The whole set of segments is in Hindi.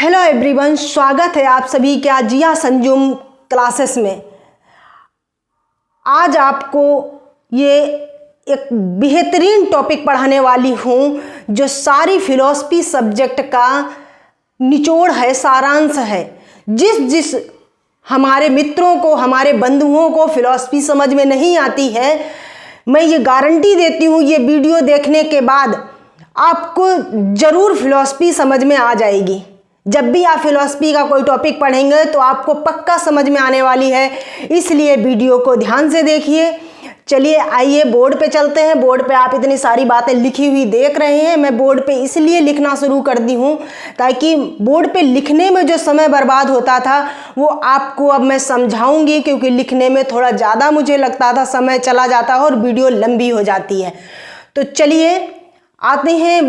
हेलो एवरीवन, स्वागत है आप सभी के जिया संजुम क्लासेस में। आज आपको ये एक बेहतरीन टॉपिक पढ़ाने वाली हूँ जो सारी फिलॉसफी सब्जेक्ट का निचोड़ है, सारांश है। जिस हमारे मित्रों को, हमारे बंधुओं को फिलॉसफी समझ में नहीं आती है, मैं ये गारंटी देती हूँ ये वीडियो देखने के बाद आपको ज़रूर फिलॉसफी समझ में आ जाएगी। जब भी आप फिलॉसफी का कोई टॉपिक पढ़ेंगे तो आपको पक्का समझ में आने वाली है, इसलिए वीडियो को ध्यान से देखिए। चलिए आइए बोर्ड पे चलते हैं। बोर्ड पे आप इतनी सारी बातें लिखी हुई देख रहे हैं। मैं बोर्ड पे इसलिए लिखना शुरू कर दी हूँ ताकि बोर्ड पे लिखने में जो समय बर्बाद होता था वो आपको अब मैं समझाऊंगी, क्योंकि लिखने में थोड़ा ज़्यादा मुझे लगता था समय चला जाता है और वीडियो लंबी हो जाती है। तो चलिए आते हैं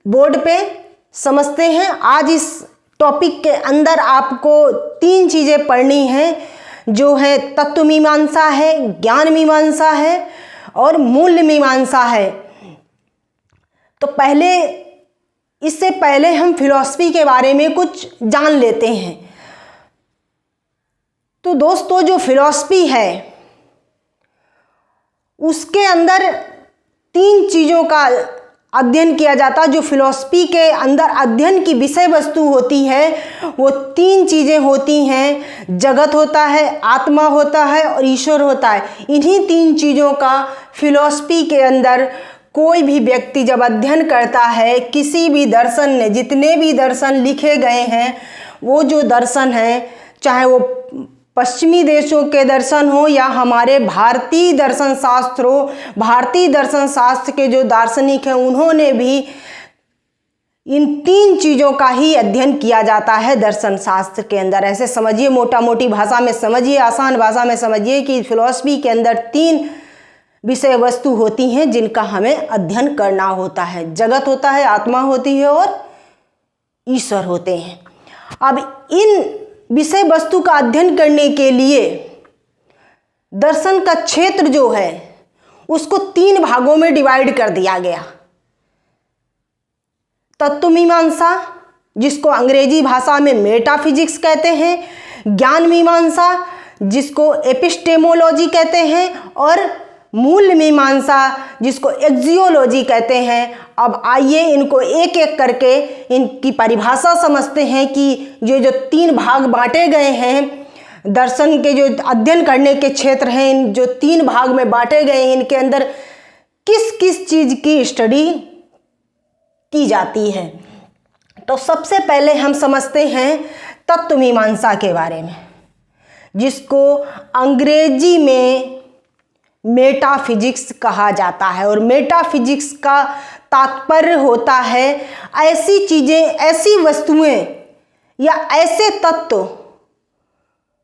बोर्ड पे, समझते हैं। आज इस टॉपिक के अंदर आपको 3 चीज़ें पढ़नी हैं, जो है तत्व मीमांसा है, ज्ञान मीमांसा है और मूल्य मीमांसा है। तो इससे पहले हम फिलॉसफी के बारे में कुछ जान लेते हैं। तो दोस्तों, जो फिलॉसफी है उसके अंदर 3 चीज़ों का अध्ययन किया जाता है। जो फिलॉसफी के अंदर अध्ययन की विषय वस्तु होती है वो 3 चीज़ें होती हैं। जगत होता है, आत्मा होता है और ईश्वर होता है। इन्हीं 3 चीज़ों का फिलॉसफी के अंदर कोई भी व्यक्ति जब अध्ययन करता है, किसी भी दर्शन ने, जितने भी दर्शन लिखे गए हैं, वो जो दर्शन हैं, चाहे वो पश्चिमी देशों के दर्शन हो या हमारे भारतीय दर्शन शास्त्र हो, भारतीय दर्शन शास्त्र के जो दार्शनिक हैं उन्होंने भी इन 3 चीज़ों का ही अध्ययन किया जाता है दर्शन शास्त्र के अंदर। ऐसे समझिए, मोटा मोटी भाषा में समझिए, आसान भाषा में समझिए कि फिलॉसफी के अंदर 3 विषय वस्तु होती हैं जिनका हमें अध्ययन करना होता है। जगत होता है, आत्मा होती है और ईश्वर होते हैं। अब इन विषय वस्तु का अध्ययन करने के लिए दर्शन का क्षेत्र जो है उसको 3 भागों में डिवाइड कर दिया गया। तत्व मीमांसा, जिसको अंग्रेजी भाषा में मेटाफिजिक्स कहते हैं, ज्ञान मीमांसा जिसको एपिस्टेमोलॉजी कहते हैं, और मूल्य मीमांसा जिसको एक्जियोलॉजी कहते हैं। अब आइए इनको एक एक करके इनकी परिभाषा समझते हैं कि ये जो 3 भाग बांटे गए हैं, दर्शन के जो अध्ययन करने के क्षेत्र हैं, इन जो 3 भाग में बांटे गए हैं, इनके अंदर किस किस चीज़ की स्टडी की जाती है। तो सबसे पहले हम समझते हैं तत्व मीमांसा के बारे में, जिसको अंग्रेजी में मेटाफिजिक्स कहा जाता है। और मेटाफिजिक्स का तात्पर्य होता है ऐसी चीज़ें, ऐसी वस्तुएं या ऐसे तत्व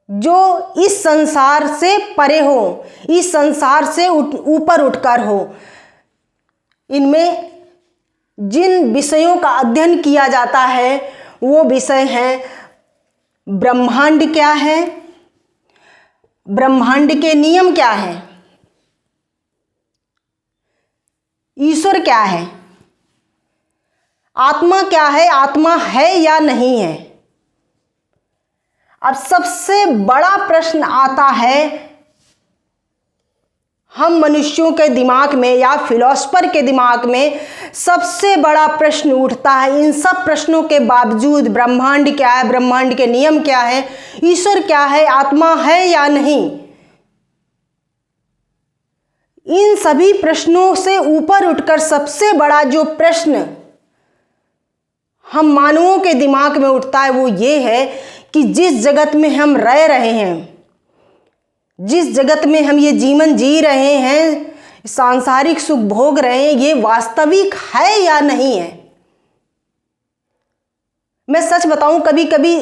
जो इस संसार से परे हो, इस संसार से ऊपर उठकर हो। इनमें जिन विषयों का अध्ययन किया जाता है वो विषय हैं ब्रह्मांड क्या है, ब्रह्मांड के नियम क्या है, ईश्वर क्या है, आत्मा क्या है, आत्मा है या नहीं है। अब सबसे बड़ा प्रश्न आता है हम मनुष्यों के दिमाग में या फिलॉसफर के दिमाग में, सबसे बड़ा प्रश्न उठता है। इन सब प्रश्नों के बावजूद ब्रह्मांड क्या है, ब्रह्मांड के नियम क्या है, ईश्वर क्या है, आत्मा है या नहीं, इन सभी प्रश्नों से ऊपर उठकर सबसे बड़ा जो प्रश्न हम मानवों के दिमाग में उठता है वो ये है कि जिस जगत में हम रह रहे हैं, जिस जगत में हम ये जीवन जी रहे हैं, सांसारिक सुख भोग रहे हैं, ये वास्तविक है या नहीं है। मैं सच बताऊं, कभी कभी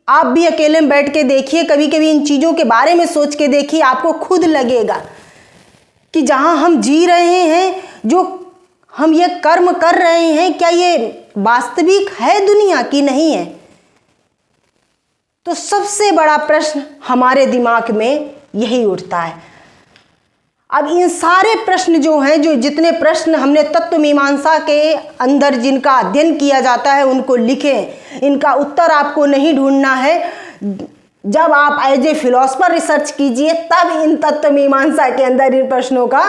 आप भी अकेले में बैठ के देखिए, कभी कभी इन चीज़ों के बारे में सोच के देखिए, आपको खुद लगेगा कि जहां हम जी रहे हैं, जो हम ये कर्म कर रहे हैं, क्या ये वास्तविक है दुनिया की नहीं है। तो सबसे बड़ा प्रश्न हमारे दिमाग में यही उठता है। अब इन सारे प्रश्न जो हैं, जो जितने प्रश्न हमने तत्व मीमांसा के अंदर जिनका अध्ययन किया जाता है उनको लिखें। इनका उत्तर आपको नहीं ढूंढना है, जब आप एज ए फिलोसफर रिसर्च कीजिए तब इन तत्व मीमांसा के अंदर इन प्रश्नों का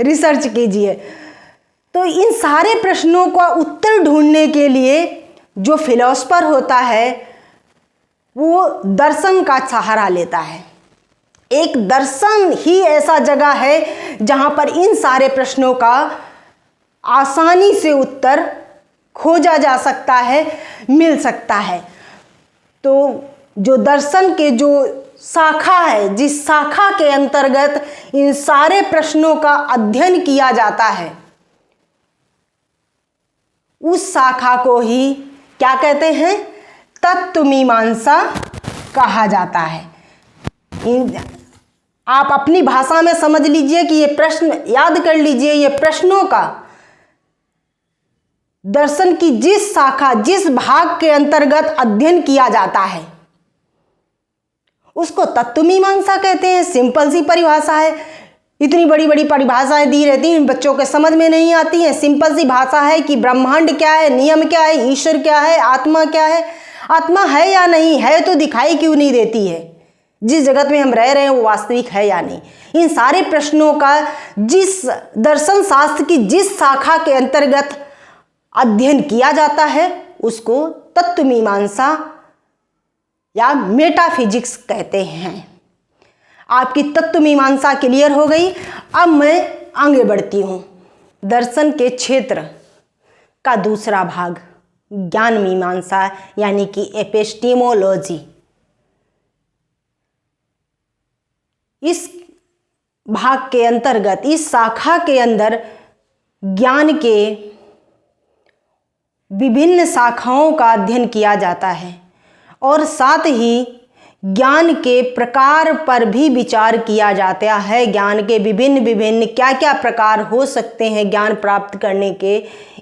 रिसर्च कीजिए। तो इन सारे प्रश्नों का उत्तर ढूंढने के लिए जो फिलोसफर होता है वो दर्शन का सहारा लेता है। एक दर्शन ही ऐसा जगह है जहां पर इन सारे प्रश्नों का आसानी से उत्तर खोजा जा सकता है, मिल सकता है। तो जो दर्शन के जो शाखा है, जिस शाखा के अंतर्गत इन सारे प्रश्नों का अध्ययन किया जाता है, उस शाखा को ही क्या कहते हैं? तत्व मीमांसा कहा जाता है। आप अपनी भाषा में समझ लीजिए कि ये प्रश्न याद कर लीजिए, ये प्रश्नों का दर्शन की जिस शाखा, जिस भाग के अंतर्गत अध्ययन किया जाता है उसको तत्व मीमांसा कहते हैं। सिंपल सी परिभाषा है। इतनी बड़ी बड़ी परिभाषाएं दी रहती हैं, बच्चों के समझ में नहीं आती हैं। सिंपल सी भाषा है कि ब्रह्मांड क्या है, नियम क्या है, ईश्वर क्या है, आत्मा क्या है। आत्मा है या नहीं है तो दिखाई क्यों नहीं देती है? जिस जगत में हम रह रहे हैं वो वास्तविक है या नहीं? इन सारे प्रश्नों का जिस दर्शन शास्त्र की जिस शाखा के अंतर्गत अध्ययन किया जाता है उसको तत्व मीमांसा या मेटाफिजिक्स कहते हैं। आपकी तत्व मीमांसा क्लियर हो गई। अब मैं आगे बढ़ती हूँ। दर्शन के क्षेत्र का दूसरा भाग ज्ञान मीमांसा यानी कि एपिस्टेमोलॉजी। इस भाग के अंतर्गत, इस शाखा के अंदर ज्ञान के विभिन्न शाखाओं का अध्ययन किया जाता है और साथ ही ज्ञान के प्रकार पर भी विचार किया जाता है। ज्ञान के विभिन्न विभिन्न क्या क्या प्रकार हो सकते हैं ज्ञान प्राप्त करने के,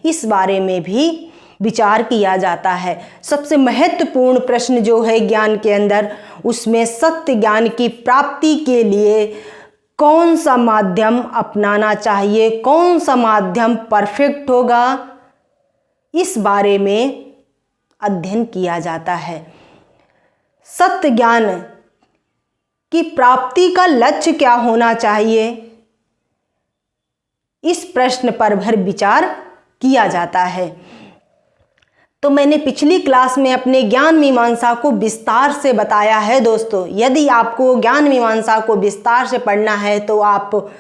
इस बारे में भी विचार किया जाता है। सबसे महत्वपूर्ण प्रश्न जो है ज्ञान के अंदर, उसमें सत्य ज्ञान की प्राप्ति के लिए कौन सा माध्यम अपनाना चाहिए, कौन सा माध्यम परफेक्ट होगा, इस बारे में अध्ययन किया जाता है। सत्य ज्ञान की प्राप्ति का लक्ष्य क्या होना चाहिए, इस प्रश्न पर भर विचार किया जाता है। तो मैंने पिछली क्लास में अपने ज्ञान मीमांसा को विस्तार से बताया है दोस्तों। यदि आपको ज्ञान मीमांसा को विस्तार से पढ़ना है तो आप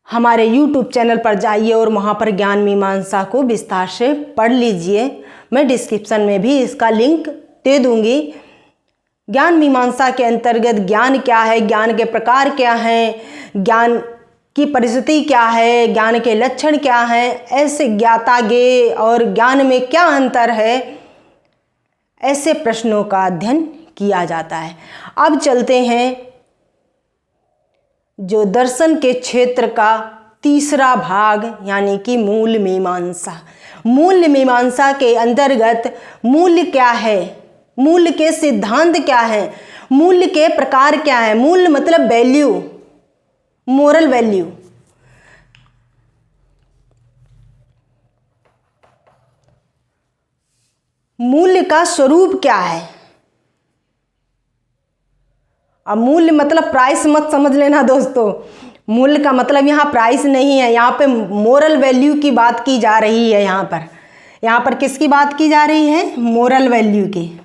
हमारे YouTube चैनल पर जाइए और वहाँ पर ज्ञान मीमांसा को विस्तार से पढ़ लीजिए। मैं डिस्क्रिप्शन में भी इसका लिंक दे दूँगी। ज्ञान मीमांसा के अंतर्गत ज्ञान क्या है, ज्ञान के प्रकार क्या हैं, ज्ञान की परिस्थिति क्या है, ज्ञान के लक्षण क्या हैं, ऐसे ज्ञाता ज्ञेय और ज्ञान में क्या अंतर है, ऐसे प्रश्नों का अध्ययन किया जाता है। अब चलते हैं जो दर्शन के क्षेत्र का तीसरा भाग यानी कि मूल मीमांसा। मूल मीमांसा के अंतर्गत मूल्य क्या है, मूल्य के सिद्धांत क्या है, मूल्य के प्रकार क्या है। मूल्य मतलब वैल्यू, मोरल वैल्यू। मूल्य का स्वरूप क्या है। अब मूल्य मतलब प्राइस मत समझ लेना दोस्तों। मूल्य का मतलब यहाँ प्राइस नहीं है, यहाँ पे मोरल वैल्यू की बात की जा रही है। यहाँ पर किसकी बात की जा रही है? मोरल वैल्यू की।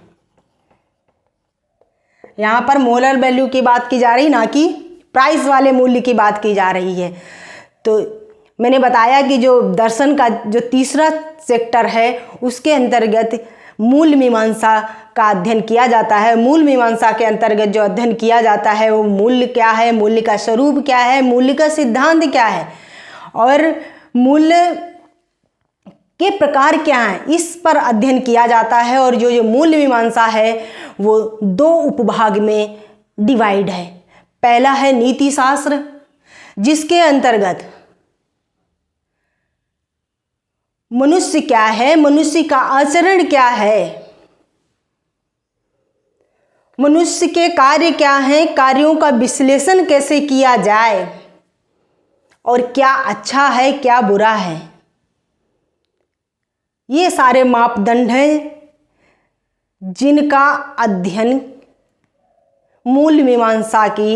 यहाँ पर मोरल वैल्यू की बात की जा रही, ना कि प्राइस वाले मूल्य की बात की जा रही है। तो मैंने बताया कि जो दर्शन का जो तीसरा सेक्टर है उसके अंतर्गत मूल मीमांसा का अध्ययन किया जाता है। मूल मीमांसा के अंतर्गत जो अध्ययन किया जाता है वो मूल्य क्या है, मूल्य का स्वरूप क्या है, मूल्य का सिद्धांत क्या है और मूल्य के प्रकार क्या हैं, इस पर अध्ययन किया जाता है। और जो मूल मीमांसा है वो दो उपभाग में डिवाइड है। पहला है नीति शास्त्र, जिसके अंतर्गत मनुष्य क्या है, मनुष्य का आचरण क्या है, मनुष्य के कार्य क्या हैं, कार्यों का विश्लेषण कैसे किया जाए, और क्या अच्छा है क्या बुरा है। ये सारे मापदंड हैं जिनका अध्ययन मूल मीमांसा की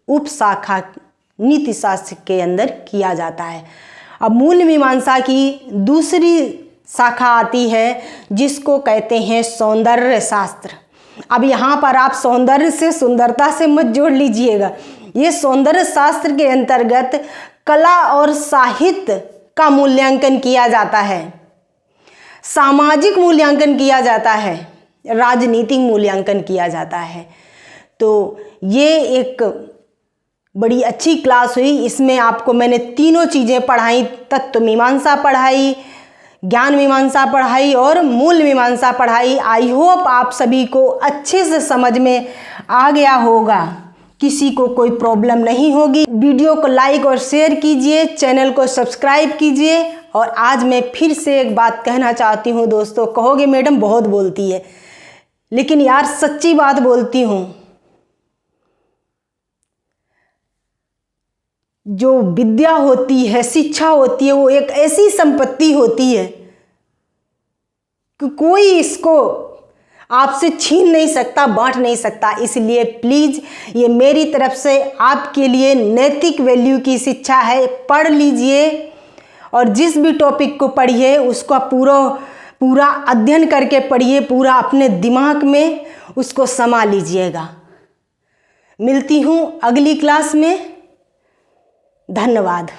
उपशाखा नीतिशास्त्र के अंदर किया जाता है। अब मूल मीमांसा की दूसरी शाखा आती है जिसको कहते हैं सौंदर्य शास्त्र। अब यहाँ पर आप सौंदर्य से सुंदरता से मत जोड़ लीजिएगा। ये सौंदर्य शास्त्र के अंतर्गत कला और साहित्य का मूल्यांकन किया जाता है, सामाजिक मूल्यांकन किया जाता है, राजनीतिक मूल्यांकन किया जाता है। तो ये एक बड़ी अच्छी क्लास हुई। इसमें आपको मैंने तीनों चीज़ें पढ़ाई, तत्व मीमांसा पढ़ाई, ज्ञान मीमांसा पढ़ाई और मूल मीमांसा पढ़ाई। आई होप आप सभी को अच्छे से समझ में आ गया होगा, किसी को कोई प्रॉब्लम नहीं होगी। वीडियो को लाइक और शेयर कीजिए, चैनल को सब्सक्राइब कीजिए। और आज मैं फिर से एक बात कहना चाहती हूँ दोस्तों, कहोगे मैडम बहुत बोलती है, लेकिन यार सच्ची बात बोलती हूँ। जो विद्या होती है, शिक्षा होती है, वो एक ऐसी संपत्ति होती है कि कोई इसको आपसे छीन नहीं सकता, बांट नहीं सकता। इसलिए प्लीज़ ये मेरी तरफ से आपके लिए नैतिक वैल्यू की शिक्षा है, पढ़ लीजिए और जिस भी टॉपिक को पढ़िए उसका पूरा अध्ययन करके पढ़िए, पूरा अपने दिमाग में उसको समा लीजिएगा। मिलती हूँ अगली क्लास में। धन्यवाद।